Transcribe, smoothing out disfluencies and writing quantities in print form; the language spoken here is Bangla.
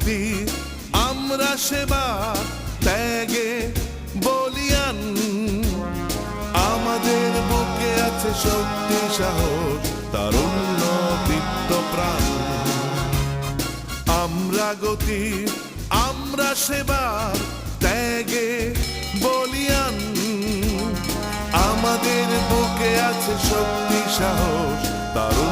গতি, আমরা সেবা ত্যাগে বলিয়ান। আমাদের বুকে আছে শক্তি, সাহস, তারুণ্য, দীপ্ত প্রাণ। আমরা গতি, আমরা সেবা ত্যাগে বলিয়ান। আমাদের বুকে আছে শক্তি, সাহস, তারুণ্য,